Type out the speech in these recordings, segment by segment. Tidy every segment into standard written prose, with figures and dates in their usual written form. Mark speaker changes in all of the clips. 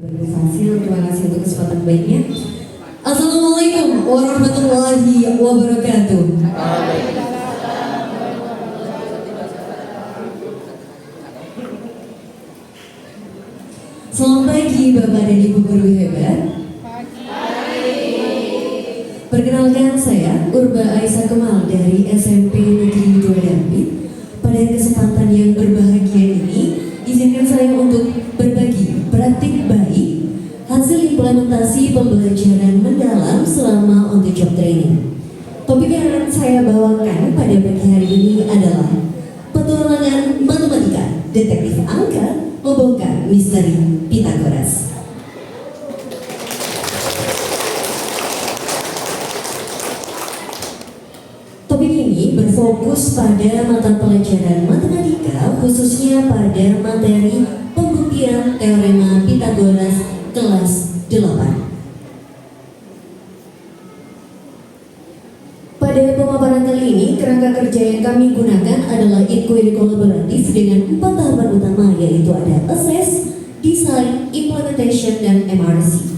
Speaker 1: Fasil, terima kasih untuk kesempatan baiknya. Assalamualaikum warahmatullahi wabarakatuh. Selamat pagi Bapak dan Ibu guru hebat. Perkenalkan saya Urba Aisyah Kemal dari SMP Negeri 2 Dampit. Pada kesempatan yang berbahagia ini, izinkan saya untuk berbagi praktik baik hasil implementasi pembelajaran mendalam selama on the job training. Topik yang akan saya bawakan pada pagi hari ini adalah petualangan matematika detektif angka membongkar misteri Pitagoras. Topik ini berfokus pada mata pelajaran matematika, khususnya pada materi pembuktian teorema Pitagoras kelas 8. Pada pemaparan kali ini, kerangka kerja yang kami gunakan adalah inquiry kolaboratif dengan 4 tahapan utama, yaitu ada assess, design, implementation, dan MRC.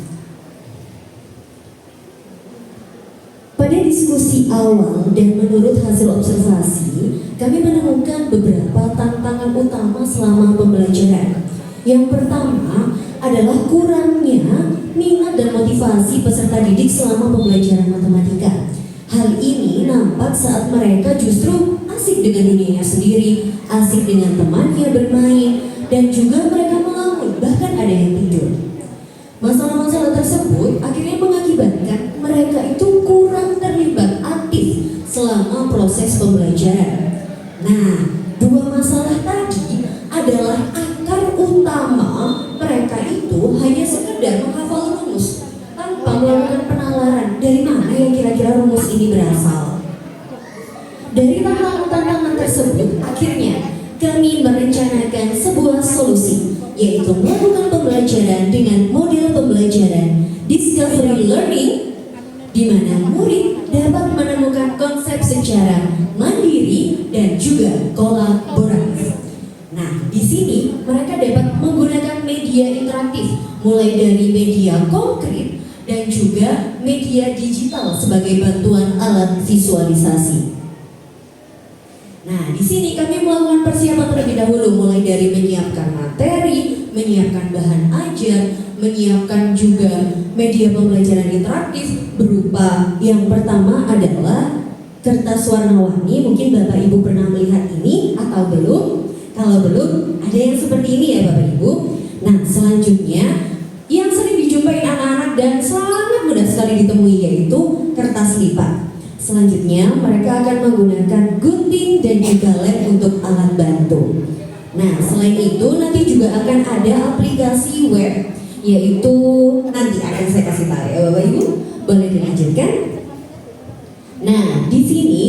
Speaker 1: Pada diskusi awal dan menurut hasil observasi, kami menemukan beberapa tantangan utama selama pembelajaran. Yang pertama adalah kurangnya minat dan motivasi peserta didik selama pembelajaran matematika. Hal ini nampak saat mereka justru asik dengan dunianya sendiri, asik dengan temannya bermain, dan juga mereka melamun, bahkan ada yang tidur. Masalah-masalah tersebut akhirnya mengakibatkan mereka itu kurang terlibat aktif selama proses pembelajaran. Nah, dua masalah tadi adalah akar utama mereka itu hanya sekedar menghafal rumus tanpa melakukan penalaran dari mana yang kira-kira rumus ini berasal. Dari tantangan tersebut, akhirnya kami merencanakan sebuah solusi, yaitu melakukan pembelajaran dengan model pembelajaran discovery learning, di mana murid dapat menemukan konsep secara mandiri dan juga kolaboratif. Nah, di sini mereka dapat menggunakan media interaktif, mulai dari media konkret dan juga media digital sebagai bantuan alat visualisasi. Nah, di sini kami melakukan persiapan terlebih dahulu, mulai dari menyiapkan materi, menyiapkan bahan ajar, menyiapkan juga media pembelajaran interaktif berupa yang pertama adalah kertas warna-warni. Mungkin Bapak Ibu pernah melihat ini atau belum? Kalau belum, ada yang seperti ini ya Bapak Ibu. Nah, selanjutnya yang sering dijumpai anak-anak dan sangat mudah sekali ditemui yaitu kertas lipat. Selanjutnya mereka akan menggunakan gunting dan juga lem untuk alat bantu. Nah, selain itu nanti juga akan ada aplikasi web, yaitu nanti akan saya kasih tahu ya Bapak Ibu. Boleh dilanjutkan? Nah, di sini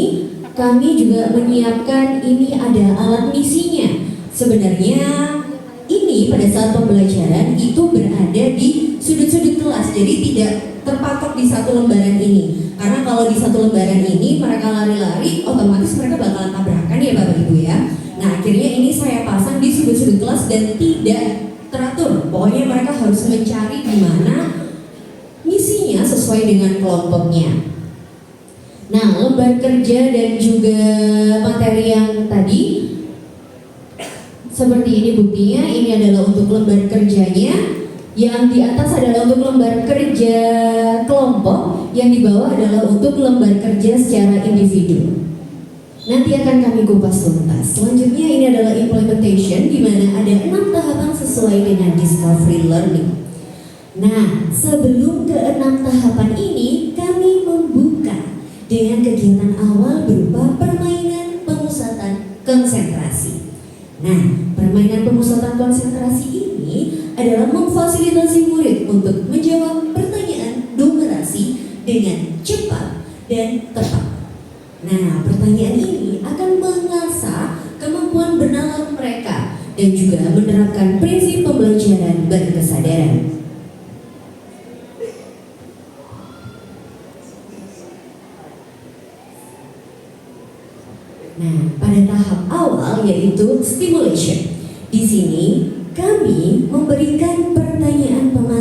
Speaker 1: kami juga menyiapkan ini ada alat misinya. Sebenarnya ini pada saat pembelajaran itu berada di sudut-sudut kelas, jadi tidak terpatok di satu lembaran ini. Karena kalau di satu lembaran ini mereka lari-lari, otomatis mereka bakalan tabrakan ya Bapak Ibu ya. Nah, akhirnya ini saya pasang di sudut-sudut kelas dan tidak teratur. Pokoknya mereka harus mencari di mana misinya sesuai dengan kelompoknya. Nah, lembar kerja dan juga materi yang tadi seperti ini buktinya. Ini adalah untuk lembar kerjanya. Yang di atas adalah untuk lembar kerja kelompok, yang di bawah adalah untuk lembar kerja secara individu. Nanti akan kami kupas tuntas. Selanjutnya ini adalah implementation, di mana ada 6 tahapan sesuai dengan discovery learning. Nah, sebelum ke 6 tahapan ini, kami membuka dengan kegiatan awal berupa permainan pemusatan konsentrasi. Nah, permainan pemusatan konsentrasi ini adalah memfasilitasi murid untuk menjawab pertanyaan numerasi dengan cepat dan tepat. Nah, pertanyaan ini akan mengasah kemampuan bernalar mereka dan juga menerapkan prinsip pembelajaran berkesadaran. Nah, pada tahap awal yaitu stimulation. Di sini kami memberikan pertanyaan pemahaman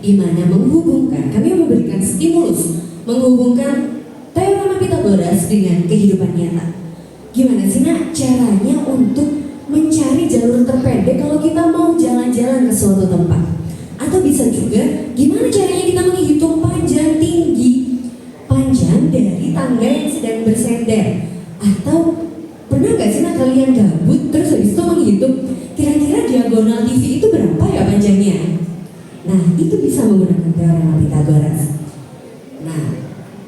Speaker 1: di mana kami memberikan stimulus menghubungkan teorema Pythagoras dengan kehidupan nyata. Gimana sih nak caranya untuk mencari jalur terpendek kalau kita mau jalan-jalan ke suatu tempat? Atau bisa juga gimana caranya kita menghitung panjang dari tangga yang sedang bersender? Atau pernah gak sih nak kalian gabut terus habis itu menghitung kira-kira diagonal TV itu berapa ya panjangnya? Nah, itu bisa menggunakan teorema Pythagoras. Nah,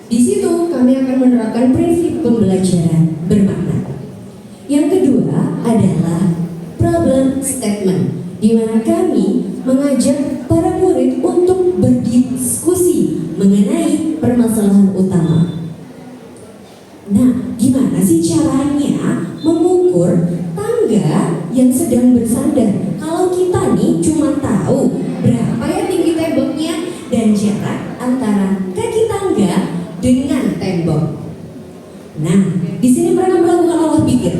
Speaker 1: di situ kami akan menerapkan prinsip pembelajaran bermakna. Yang kedua adalah problem statement, di mana kami mengajak para murid untuk berdiskusi mengenai permasalahan utama. Nah, gimana sih caranya mengukur tangga yang sedang bersandar? Kalau kita nih cuma tahu berapa ya tinggi temboknya dan jarak antara kaki tangga dengan tembok. Nah, di sini mereka melakukan olah pikir.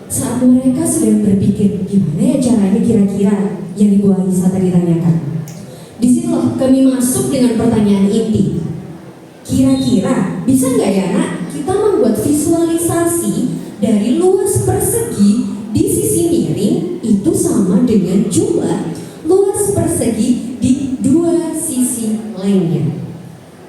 Speaker 1: Saat mereka sedang berpikir gimana ya caranya kira-kira yang Ibu Aisyah tadi tanyakan. Disinilah kami masuk dengan pertanyaan inti. Kira-kira bisa nggak ya nak kita membuat visualisasi dari luas persegi di sisi miring itu sama dengan jumlah luas persegi di dua sisi lainnya.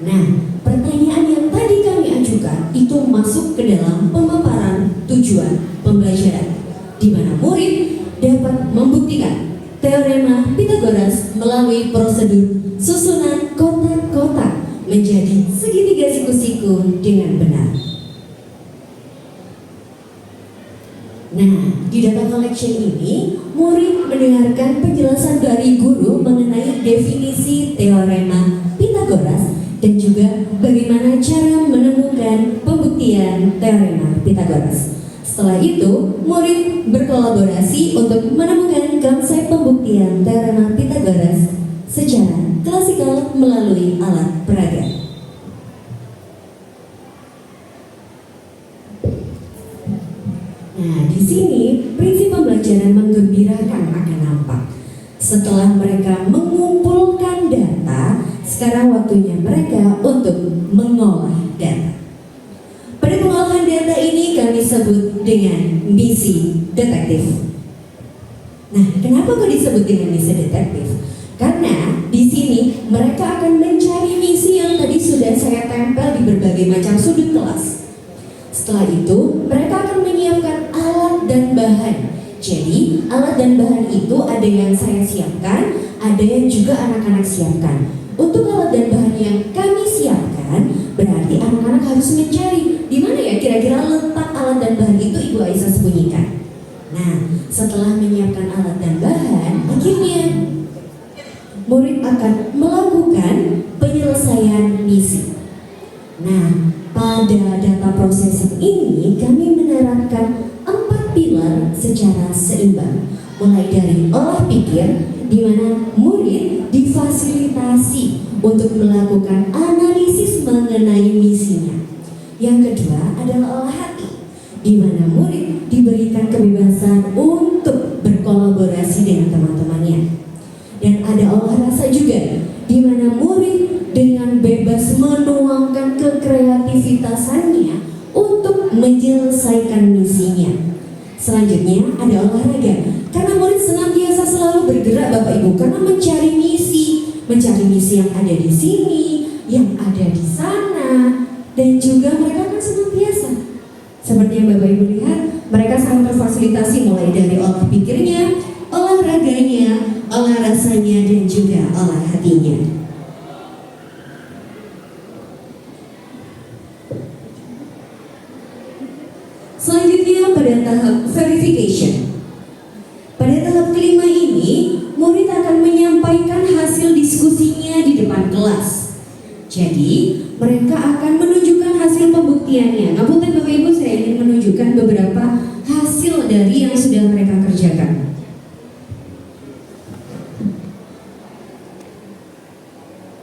Speaker 1: Nah, pertanyaan yang tadi kami ajukan itu masuk ke dalam pemaparan tujuan pembelajaran, di mana murid dapat membuktikan teorema Pythagoras melalui prosedur susunan kotak-kotak menjadi segitiga siku-siku dengan benar. Nah, di data collection ini, murid mendengarkan penjelasan dari guru mengenai definisi teorema Pythagoras dan juga bagaimana cara menemukan pembuktian teorema Pythagoras. Setelah itu, murid berkolaborasi untuk menemukan konsep pembuktian teorema Pythagoras secara klasikal melalui alat peraga. Nah, di sini prinsip pembelajaran menggembirakan akan nampak. Setelah mereka mengumpulkan data, sekarang waktunya mereka untuk mengolah data. Pada pengolahan data ini kami sebut dengan misi detektif. Nah, kenapa kok disebut dengan misi detektif? Karena di sini mereka akan mencari misi yang tadi sudah saya tempel di berbagai macam sudut kelas. Setelah itu, mereka akan menyiapkan alat dan bahan. Jadi, alat dan bahan itu ada yang saya siapkan, ada yang juga anak-anak siapkan. Untuk alat dan bahan yang kami siapkan, berarti anak-anak harus mencari di mana ya kira-kira letak alat dan bahan itu Ibu Aisyah sembunyikan. Nah, setelah menyiapkan alat dan bahan, akhirnya murid akan melakukan penyelesaian misi. Nah, pada data processing ini kami menerapkan 4 pilar secara seimbang, mulai dari olah pikir, di mana murid difasilitasi untuk melakukan analisis mengenai misinya. Yang kedua adalah olah hati, di mana murid diberikan kebebasan untuk berkolaborasi dengan teman-temannya. Dan ada olah rasa juga, di mana murid dengan bebas menuangkan kekreativitasannya untuk menyelesaikan misinya. Selanjutnya ada olahraga, karena murid senantiasa selalu bergerak Bapak Ibu, karena mencari misi yang ada di sini, yang ada di sana, dan juga mereka kan senantiasa. Seperti yang Bapak Ibu lihat, mereka sangat terfasilitasi mulai dari olah pikirnya, olahraganya, olah rasanya, dan juga olah hatinya. Selanjutnya pada tahap verification. Pada tahap kelima ini, murid akan menyampaikan hasil diskusinya di depan kelas. Jadi, mereka akan menunjukkan hasil pembuktiannya. Ngapunten Bapak Ibu, saya ingin menunjukkan beberapa hasil dari yang sudah mereka kerjakan.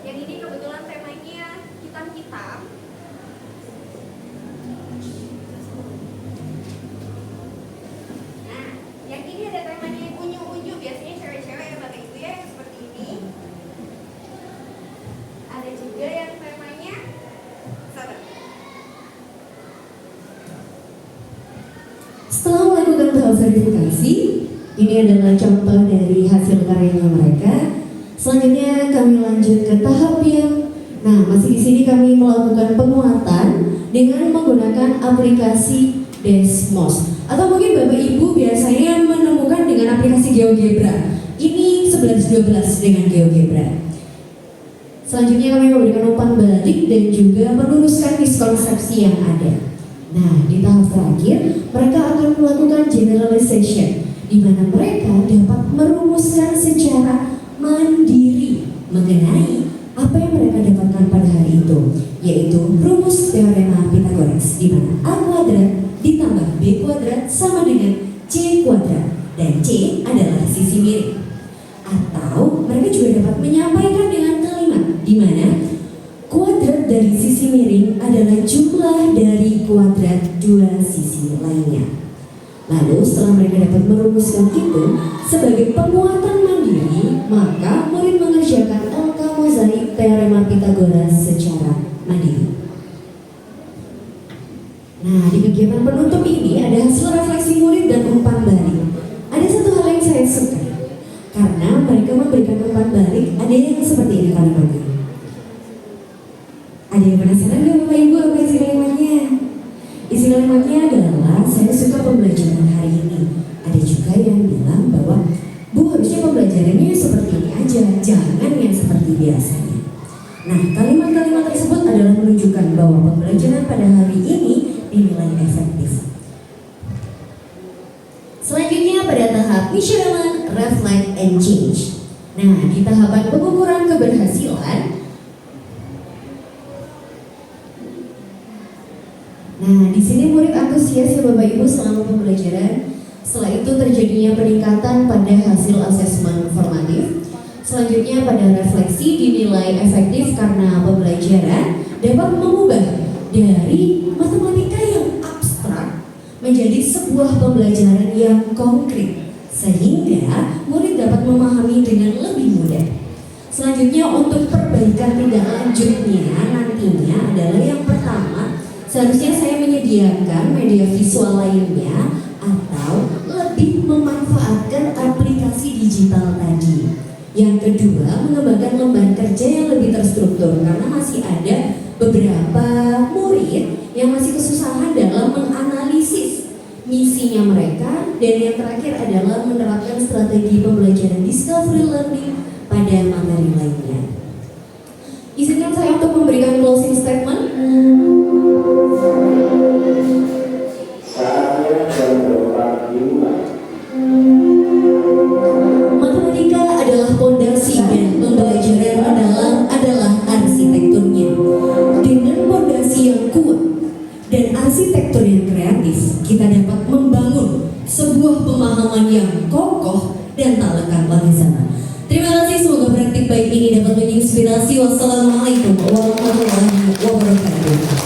Speaker 1: Yang ini kebetulan temanya hitam-hitam. Nah, yang ini ada temanya unyu-unyu, biasanya cewek-cewek ya Bapak Ibu ya, seperti ini. verifikasi. Ini adalah contoh dari hasil karyanya mereka. Selanjutnya kami lanjut ke tahap yang, masih di sini kami melakukan penguatan dengan menggunakan aplikasi Desmos. Atau mungkin Bapak Ibu biasanya menemukan dengan aplikasi GeoGebra. Ini 11-12 dengan GeoGebra. Selanjutnya kami memberikan umpan balik dan juga meluruskan miskonsepsi yang ada. Nah, di tahap terakhir mereka akan melakukan generalization, di mana mereka dapat merumuskan secara mandiri mengenai apa yang mereka dapatkan pada hari itu, yaitu rumus teorema Pythagoras, di mana A kuadrat ditambah B kuadrat sama dengan C kuadrat, dan C adalah sisi miring. Atau mereka juga dapat menyampaikan dengan kalimat di mana kuadrat dari sisi miring adalah jumlah dari kuadrat dua sisi lainnya. Lalu setelah mereka dapat merumuskan itu sebagai penguatan mandiri, maka murid mengerjakan angka mozaik teorema Pythagoras secara mandiri. Nah, di kegiatan penutup ini ada hasil refleksi murid dan umpan balik. Ada satu hal yang saya suka, karena mereka memberikan umpan balik, ada yang seperti ini kalimatnya. Ada yang penasaran nggak Bapak Ibu apa isi kalimatnya? Isi kalimatnya adalah, saya suka pembelajaran hari ini. Ada juga yang bilang bahwa, Bu, harusnya pembelajarannya seperti ini aja, jangan yang seperti biasanya. Nah, kalimat-kalimat tersebut adalah menunjukkan bahwa pembelajaran pada hari ini dinilai efektif. Selanjutnya pada tahap measurement, reflect, and change. Nah, di tahapan pengukuran keberhasilan, di sini murid antusias ya Bapak Ibu selama pembelajaran. Setelah itu terjadinya peningkatan pada hasil asesmen formatif. Selanjutnya pada refleksi dinilai efektif karena pembelajaran dapat mengubah dari matematika yang abstrak menjadi sebuah pembelajaran yang konkret, sehingga murid dapat memahami dengan lebih mudah. Selanjutnya untuk perbaikan tindak lanjutnya nantinya adalah yang pertama, seharusnya saya menyediakan media visual lainnya atau lebih memanfaatkan aplikasi digital tadi. Yang kedua, mengembangkan lembar kerja yang lebih terstruktur, karena masih ada beberapa murid yang masih kesusahan dalam menganalisis misinya mereka. Dan yang terakhir adalah menerapkan strategi pembelajaran discovery learning pada materi lainnya. Izinkan saya untuk memberikan closing statement. Matematika adalah fondasi dan pembelajaran mendalam adalah arsitekturnya. Dengan fondasi yang kuat dan arsitektur yang kreatif, kita dapat membangun sebuah pemahaman yang kokoh dan tak lekang oleh zaman. Terima kasih, semoga praktik baik ini dapat menginspirasi. Wassalamualaikum warahmatullahi wabarakatuh.